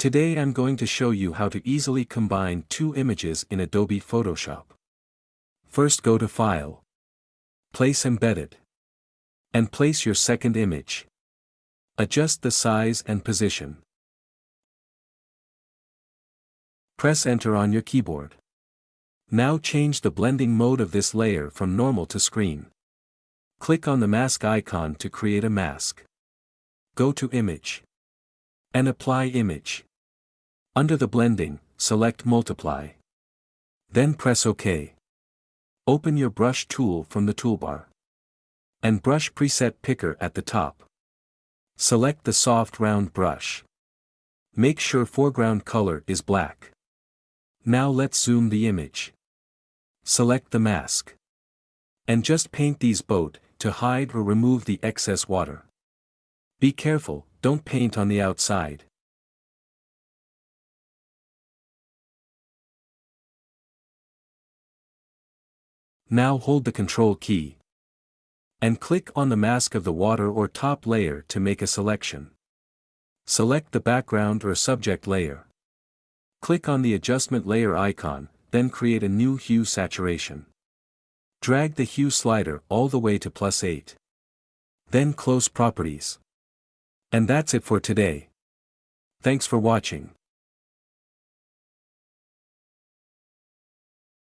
Today I'm going to show you how to easily combine two images in Adobe Photoshop. First go to File, Place Embedded, and place your second image. Adjust the size and position. Press Enter on your keyboard. Now change the blending mode of this layer from normal to screen. Click on the mask icon to create a mask. Go to Image and Apply Image. Under the blending, select Multiply. Then press OK. Open your brush tool from the toolbar and brush preset picker at the top. Select the soft round brush. Make sure foreground color is black. Now let's zoom the image. Select the mask. And just paint these both to hide or remove the excess water. Be careful, don't paint on the outside. Now hold the Control key and click on the mask of the water or top layer to make a selection. Select the background or subject layer. Click on the adjustment layer icon, then create a new hue saturation. Drag the hue slider all the way to +8. Then close Properties. And that's it for today. Thanks for watching.